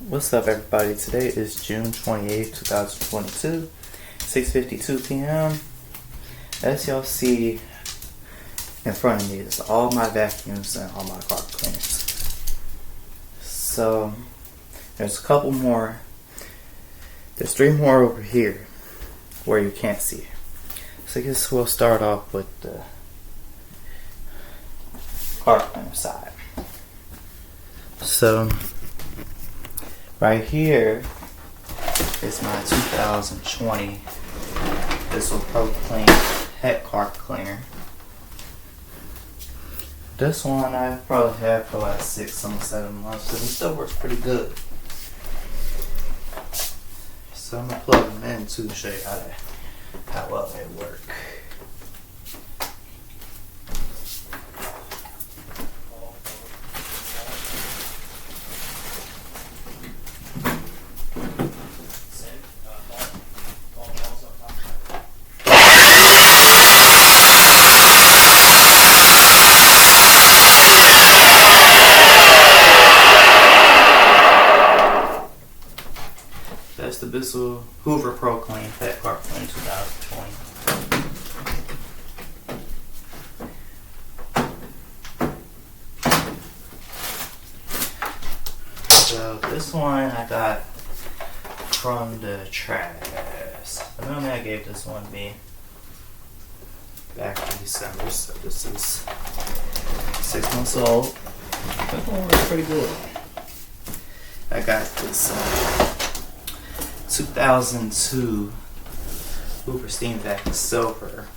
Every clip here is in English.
What's up, everybody? Today is June 28th, 2022, 6:52 p.m. As y'all see in front of me is all my vacuums and all my carpet cleaners. So, there's a couple more. There's 3 more over here where you can't see. So I guess we'll start off with the carpet cleaner side. So, right here is my 2020 Bissell Pro Clean Het Carpet Cleaner. This one I've probably had for like 6, almost 7 months, but it still works pretty good. So I'm gonna plug them in to show you how well they work. That's the Bissell Hoover Pro Clean Het Carpet Cleaner 2020. So this one I got from the trash. The moment I gave this one to me back in December, so this is 6 months old. This one works pretty good. I got this 2002 Hoover Steam Vac Silver.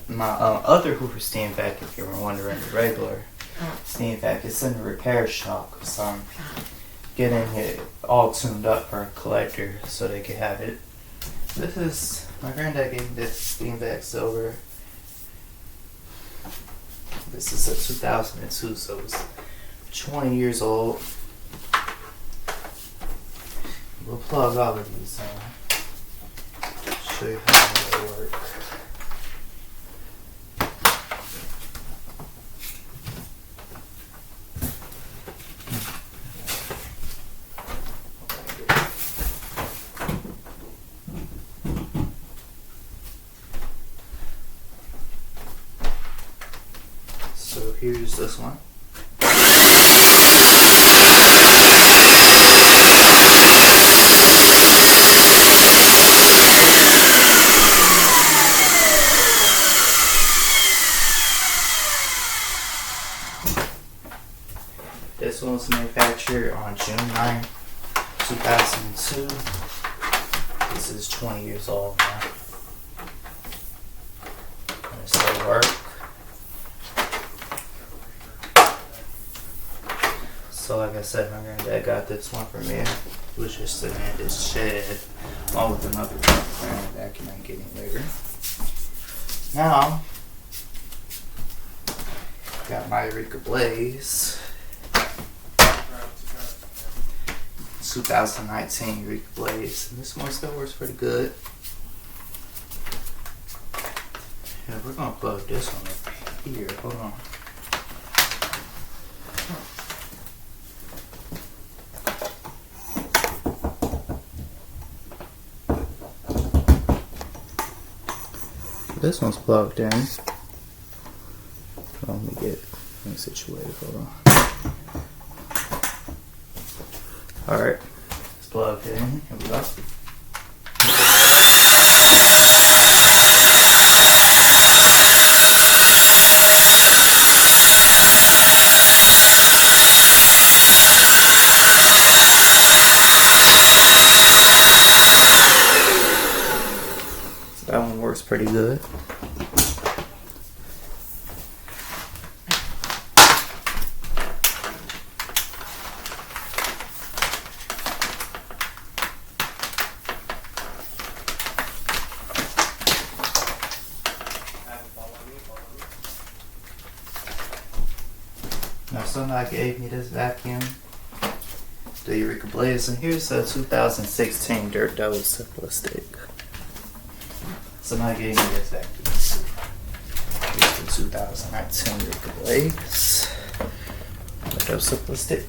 My other Hoover Steam Vac, if you were wondering, the regular Steam Vac, it's in the repair shop, so I'm getting it all tuned up for a collector so they can have it. This is, my granddad gave me this Steam Vac Silver. This is a 2002, so it's 20 years old. We'll plug all of these in. Show you how they work. So here's this one. This one was manufactured on June 9th, 2002. This is 20 years old now. And it still works. So like I said, my granddad got this one for me. It was just sitting in this shed along with another vacuum ain't getting bigger. Now, got my Eureka Blaze. 2019 Eureka Blaze. And this one still works pretty good. Yeah, we're gonna plug this one up here. Hold on. This one's plugged in. Let me get it situated. Hold on. Alright, it's plugged in. Here we go. So that one works pretty good. Now somebody gave me this vacuum, the Eureka Blaze, and here's a 2016 Dirt Dough Simplistic. Somebody gave me this vacuum. Here's the 2019 Eureka Blaze. Dirt Dough Simplistic.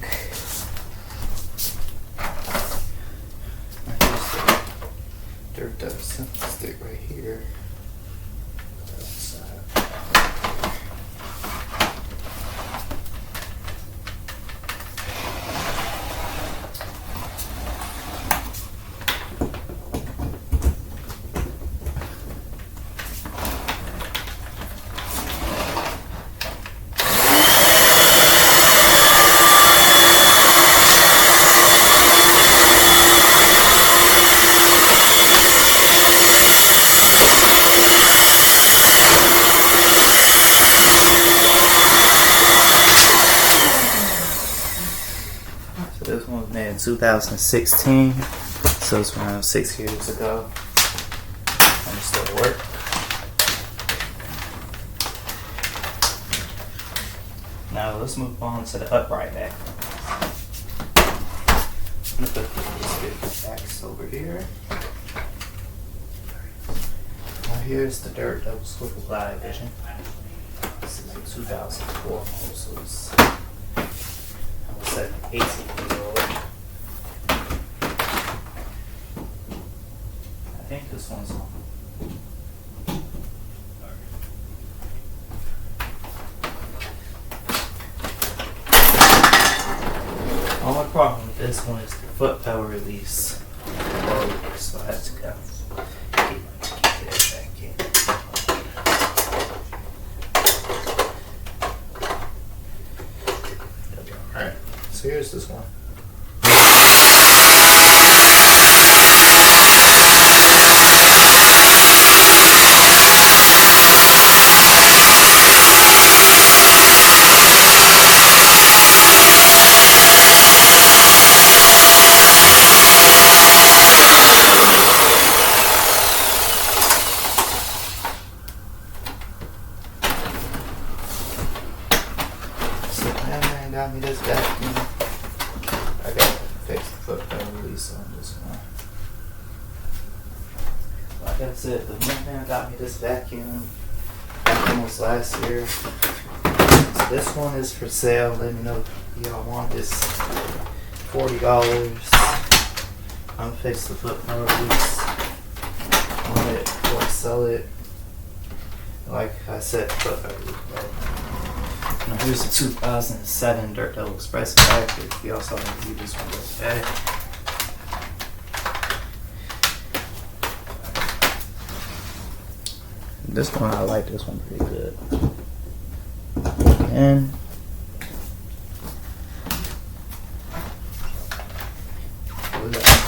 dirt that was stick right here. This one was made in 2016, so it's around 6 years ago. And it still works. Now let's move on to the upright back. I'm gonna put these backs over here. Now here's the dirt that was swivel glide vision. This is a 2004 model, so it's 18 years old. I think this one's on. Only problem with this one is the foot pedal release. So I have to go keep it back in. Alright, so here's this one. Got me this vacuum. I got to fix the foot pedal release on this one. Like I said, the man got me this vacuum back almost last year. So this one is for sale. Let me know if y'all want this. $40. I'm gonna fix the foot pedal release on it before I sell it. Like I said, foot pedal release. Now here's the 2007 Dirt Devil Express pack. If you also want to see this one goes back. This one, I like this one pretty good. And what was that?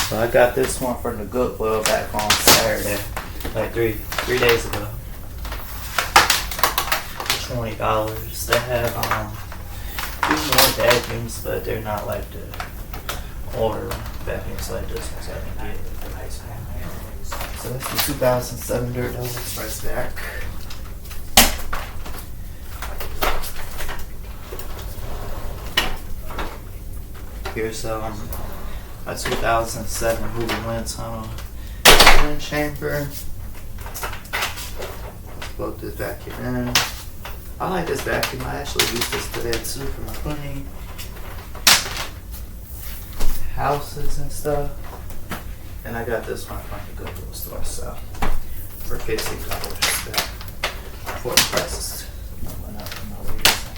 So I got this one from the Goodwill back on Saturday, like three days ago. $20. They have two more vacuums, but they're not like the older vacuums like this one. So I didn't get it. So that's the 2007 Dirt Devil Express vac. Here's a 2007 Hoover wind tunnel wind chamber. Let's plug this vacuum in. I like this vacuum. I actually use this today too for my cleaning houses and stuff. And I got this one from the Goodwill store, so for $50 back before the prices went up for no reason.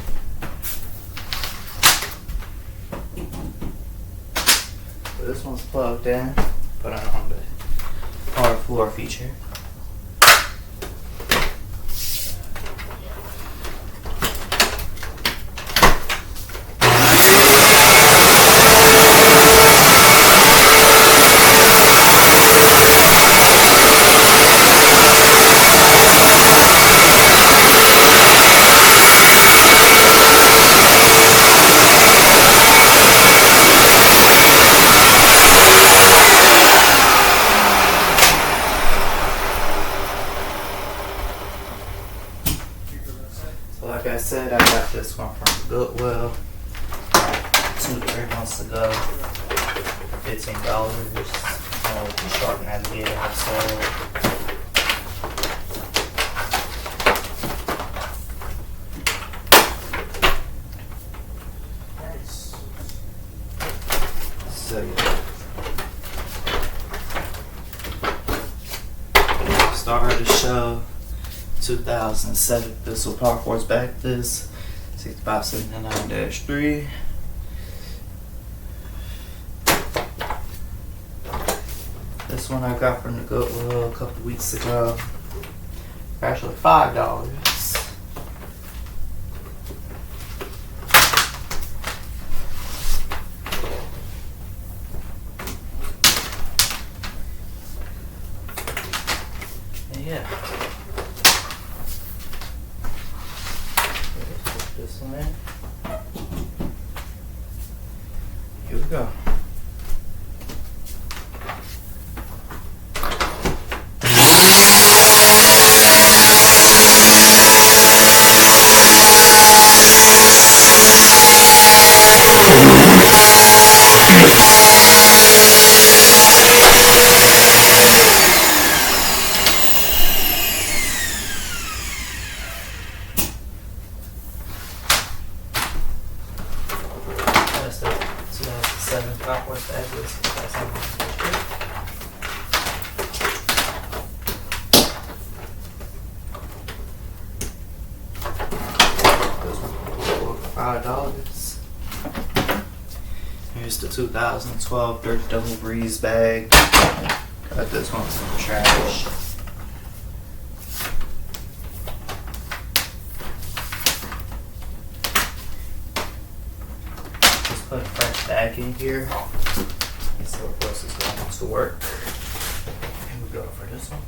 So this one's plugged in, put it on the hard floor feature. this one from Goodwill 2-3 months ago. $15. With the sharp navigator episode. Nice. So yeah. Star of the show, 2007 Bissell Power Force back this 6579-3. This one I got from the Goodwill a couple weeks ago. Actually $5. And yeah. Put this one in. Here we go. That's the 2007 Vacs fabulous. That's how much $5. Here's the 2012 Dirt Double Breeze bag. Got this one some trash. Just put a fresh bag in here. Let's see what else is going to work. Here we go for this one.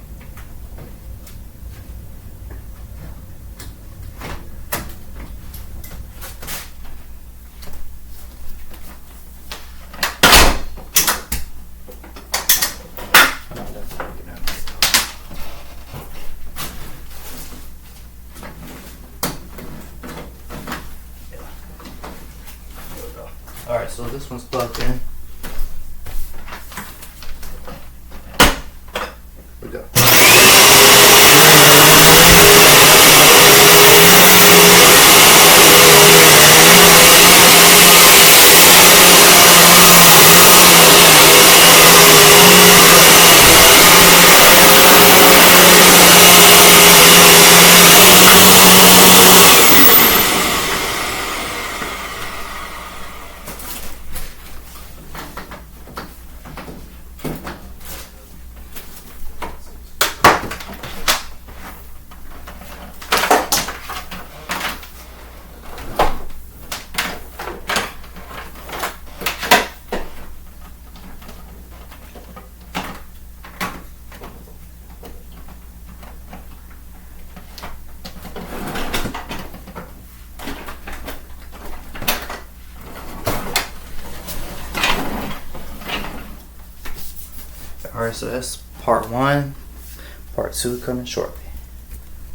Alright, so this one's plugged in. Here we go. Alright, so that's part 1. Part 2 coming shortly.